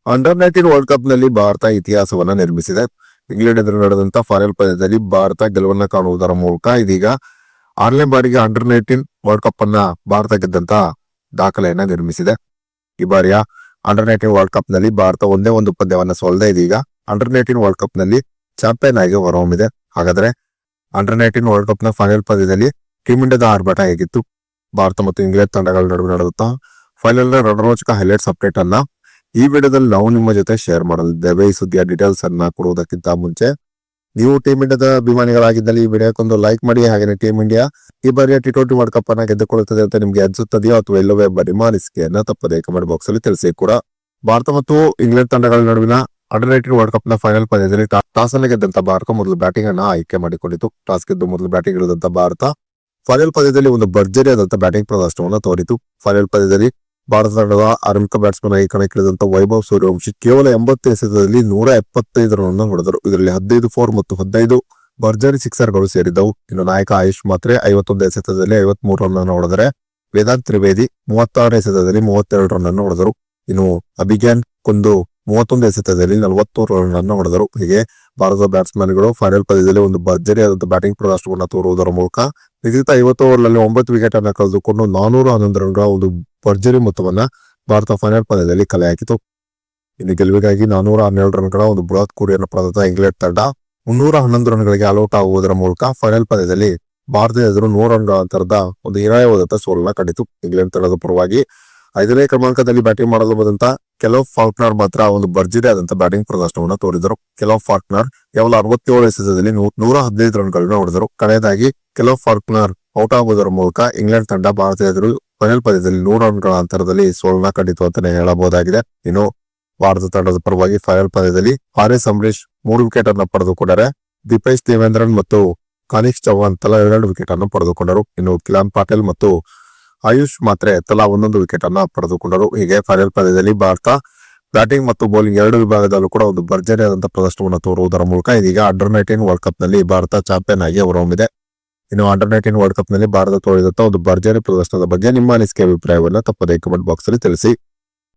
ಅಂಡರ್-19 world cup ನಲ್ಲಿ ಭಾರತ ಇತಿಹಾಸವನ್ನ ನಿರ್ಮಿಸಿದೆ. England ಎದುರು ನಡೆದಂತ ಫೈನಲ್ ಪಂದ್ಯದಲ್ಲಿ ಭಾರತ ಗೆಲುವನ್ನ ಕಾಣುವುದರ ಮೂಲಕ ಇದೀಗ 6ನೇ ಬಾರಿಗೆ ಅಂಡರ್-19 ವರ್ಲ್ಡ್ ಕಪ್ ಅನ್ನ ಭಾರತ ಗೆದ್ದಂತ ದಾಖಲೆಯನ್ನ ನಿರ್ಮಿಸಿದೆ. ಈ ಬಾರಿಯ ಅಂಡರ್-19 ವರ್ಲ್ಡ್ ಕಪ್ ನಲ್ಲಿ ಭಾರತ ಒಂದೇ ಒಂದು ಪಂದ್ಯವನ್ನ ಸೋಲದೆ ಇದೀಗ ಅಂಡರ್-19 ವರ್ಲ್ಡ್ ಕಪ್ ನಲ್ಲಿ ಚಾಂಪಿಯನ್ ಆಗಿ ಹೊರಹೊಮ್ಮಿದೆ. ಹಾಗಾದ್ರೆ ಅಂಡರ್-19 ವರ್ಲ್ಡ್ ಕಪ್ ನ ಫೈನಲ್ ಪಂದ್ಯದಲ್ಲಿ ಟೀಮ್ ಇಂಡಿಯಾದ ಆರ್ಭಟ ಹೇಗಿತ್ತು? ಭಾರತ ಮತ್ತು ಇಂಗ್ಲೆಂಡ್ ತಂಡಗಳ ನಡುವೆ ನಡೆದಂತ ಫೈನಲ್ ನ ರಣರೋಚಕ ಹೈಲೈಟ್ಸ್ ಅಪ್ಡೇಟ್ ಅನ್ನ ಈ ವಿಡಿಯೋದಲ್ಲಿ ನಾವು ನಿಮ್ಮ ಜೊತೆ ಶೇರ್ ಮಾಡಲಿದ್ದೇವೆ. ಈ ಸುದ್ದಿಯ ಡೀಟೇಲ್ಸ್ ಅನ್ನ ಕೊಡುವುದಕ್ಕಿಂತ ಮುಂಚೆ ನೀವು ಟೀಮ್ ಇಂಡಿಯಾದ ಅಭಿಮಾನಿಗಳಾಗಿದ್ದಲ್ಲಿ ಈ ವಿಡಿಯೋಕ್ಕೊಂದು ಲೈಕ್ ಮಾಡಿ. ಹಾಗೆ ಟೀಮ್ ಇಂಡಿಯಾ ಈ ಬಾರಿಯ ಟಿ20 ವರ್ಲ್ಡ್ ಕಪ್ ಅನ್ನ ಗೆದ್ದುಕೊಳ್ಳುತ್ತದೆ ಅಂತ ನಿಮ್ಗೆ ಅನ್ಸುತ್ತದೆಯೋ ಅಥವಾ ಇಲ್ಲವೇ ಎಂಬ ನಿಮ್ಮ ಅನಿಸಿಕೆಯನ್ನ ತಪ್ಪದೆ ಕಮೆಂಟ್ ಬಾಕ್ಸ್ ಅಲ್ಲಿ ತಿಳಿಸಿ. ಕೂಡ ಭಾರತ ಮತ್ತು ಇಂಗ್ಲೆಂಡ್ ತಂಡಗಳ ನಡುವಿನ ಅಂಡರ್-19 ವರ್ಲ್ಡ್ ಕಪ್ ನ ಫೈನಲ್ ಪಂದ್ಯದಲ್ಲಿ ಟಾಸ್ ಅನ್ನು ಗೆದ್ದಂತ ಭಾರತ ಮೊದಲು ಬ್ಯಾಟಿಂಗ್ ಅನ್ನ ಆಯ್ಕೆ ಮಾಡಿಕೊಂಡಿತು. ಟಾಸ್ ಗೆದ್ದು ಮೊದಲು ಬ್ಯಾಟಿಂಗ್ ಇಳಿದಂತ ಭಾರತ ಫೈನಲ್ ಪಂದ್ಯದಲ್ಲಿ ಒಂದು ಭರ್ಜರಿ ಆದಂತ ಬ್ಯಾಟಿಂಗ್ ಪ್ರದರ್ಶನವನ್ನು ತೋರಿತು. ಫೈನಲ್ ಪಂದ್ಯದಲ್ಲಿ ಭಾರತ ತಂಡದ ಆರಂಭಿಕ ಬ್ಯಾಟ್ಸ್ಮನ್ ಆಗಿ ಕಣಕ್ಕಿಳಿದಂತ ವೈಭವ್ ಸೂರ್ಯವಂಶಿ ಕೇವಲ 80 ಎಸೆತದಲ್ಲಿ 175 ರನ್ ಹೊಡೆದರು. ಇದರಲ್ಲಿ 15 4 ಮತ್ತು 15 ಭರ್ಜರಿ ಸಿಕ್ಸರ್ ಗಳು ಸೇರಿದ್ದವು. ಇನ್ನು ನಾಯಕ ಆಯುಷ್ ಮಾತ್ರೆ 51 ಎಸೆತದಲ್ಲಿ 53 ರನ್ ಅನ್ನು ಹೊಡೆದರೆ ವೇದಾಂತ್ ತ್ರಿವೇದಿ 36 ಎಸೆತದಲ್ಲಿ 32 ರನ್ ಅನ್ನು ಹೊಡೆದರು. ಇನ್ನು ಅಭಿಜ್ಞಾನ್ ಕುಂದು 31 ಎಸೆತದಲ್ಲಿ 43 ರನ್ ಅನ್ನು ಹೊಡೆದರು. ಹೀಗೆ ಭಾರತದ ಬ್ಯಾಟ್ಸ್ಮನ್ ಗಳು ಫೈನಲ್ ಪಂದ್ಯದಲ್ಲಿ ಒಂದು ಭರ್ಜರಿ ಆದಂತಹ ಬ್ಯಾಟಿಂಗ್ ಪ್ರದರ್ಶನವನ್ನು ತೋರುವುದರ ಮೂಲಕ ನಿಗದಿತ 50 ಓವರ್ನಲ್ಲಿ 9 ವಿಕೆಟ್ ಅನ್ನು ಕಳೆದುಕೊಂಡು 411 ರನ್ಗಳ ಒಂದು ಭರ್ಜರಿ ಮೊತ್ತವನ್ನ ಭಾರತ ಫೈನಲ್ ಪಂದ್ಯದಲ್ಲಿ ಕಲೆ ಹಾಕಿತು. ಇನ್ನು ಗೆಲುವಿಗಾಗಿ 412 ರನ್ಗಳ ಒಂದು ಬೃಹತ್ ಗುರಿಯನ್ನು ಪಡೆದ ಇಂಗ್ಲೆಂಡ್ ತಂಡ 311 ರನ್ಗಳಿಗೆ ಆಲ್ಔಟ್ ಆಗುವುದರ ಮೂಲಕ ಫೈನಲ್ ಪಂದ್ಯದಲ್ಲಿ ಭಾರತ ಎದುರು 100 ರನ್ಗಳ ಅಂತರದ ಒಂದು ಹೀನಾಯವಾದಂತಹ ಸೋಲನ್ನ ಕಂಡಿತು. ಇಂಗ್ಲೆಂಡ್ ತಂಡದ ಪರವಾಗಿ 5ನೇ ಕ್ರಮಾಂಕದಲ್ಲಿ ಬ್ಯಾಟಿಂಗ್ ಮಾಡಲು ಬಂದಂತ ಕೆಲವು ಫಾಲ್ಕ್ನರ್ ಮಾತ್ರ ಒಂದು ಭರ್ಜರಿ ಆದಂತ ಬ್ಯಾಟಿಂಗ್ ಪ್ರದರ್ಶನವನ್ನು ತೋರಿದರು. ಕೆಲವು ಫಾಲ್ಕ್ನರ್ ಕೇವಲ 67 ಎಸೆತದಲ್ಲಿ 115 ರನ್ಗಳನ್ನು ಹೊಡೆದರು. ಕಡೆಯದಾಗಿ ಕೆಲವು ಫಾಲ್ಕ್ನರ್ ಔಟ್ ಆಗುವುದರ ಮೂಲಕ ಇಂಗ್ಲೆಂಡ್ ತಂಡ ಭಾರತ ಎದುರು ಫೈನಲ್ ಪಂದ್ಯದಲ್ಲಿ 100 ರನ್ಗಳ ಅಂತರದಲ್ಲಿ ಸೋಲನ್ನ ಕಂಡಿತು ಅಂತಾನೆ ಹೇಳಬಹುದಾಗಿದೆ. ಇನ್ನು ಭಾರತ ತಂಡದ ಪರವಾಗಿ ಫೈನಲ್ ಪಂದ್ಯದಲ್ಲಿ ಆರ್.ಎಸ್. ಅಂಬರೀಶ್ 3 ವಿಕೆಟ್ ಅನ್ನು ಪಡೆದುಕೊಂಡರೆ ದೀಪೇಶ್ ದೇವೇಂದ್ರನ್ ಮತ್ತು ಕಾನಿಶ್ ಚೌಹಾಣ್ ತಲಾ 2 ವಿಕೆಟ್ ಅನ್ನು ಪಡೆದುಕೊಂಡರು. ಇನ್ನು ಕಿಲಾನ್ ಪಾಟೀಲ್ ಮತ್ತು ಆಯುಷ್ ಮಾತ್ರೆ ತಲಾ 1 ವಿಕೆಟ್ ಅನ್ನ ಪಡೆದುಕೊಂಡರು. ಹೀಗೆ ಫೈನಲ್ ಪಂದ್ಯದಲ್ಲಿ ಭಾರತ ಬ್ಯಾಟಿಂಗ್ ಮತ್ತು ಬೌಲಿಂಗ್ 2 ವಿಭಾಗದಲ್ಲೂ ಕೂಡ ಒಂದು ಭರ್ಜರಿ ಆದಂತಹ ಪ್ರದರ್ಶನವನ್ನು ತೋರುವುದರ ಮೂಲಕ ಇದೀಗ ಅಂಡರ್-19 ವರ್ಲ್ಡ್ ಕಪ್ ನಲ್ಲಿ ಭಾರತ ಚಾಂಪಿಯನ್ ಆಗಿ ಹೊರಹೊಮ್ಮಿದೆ. ಇನ್ನು ಅಂಡರ್-19 ವರ್ಲ್ಡ್ ಕಪ್ ನಲ್ಲಿ ಭಾರತ ತೋರಿದಂತ ಒಂದು ಭರ್ಜರಿ ಪ್ರದರ್ಶನದ ಬಗ್ಗೆ ನಿಮ್ಮ ಅನಿಸಿಕೆ ಅಭಿಪ್ರಾಯವನ್ನ ತಪ್ಪದೇ ಕಮೆಂಟ್ ಬಾಕ್ಸ್ ಅಲ್ಲಿ ತಿಳಿಸಿ.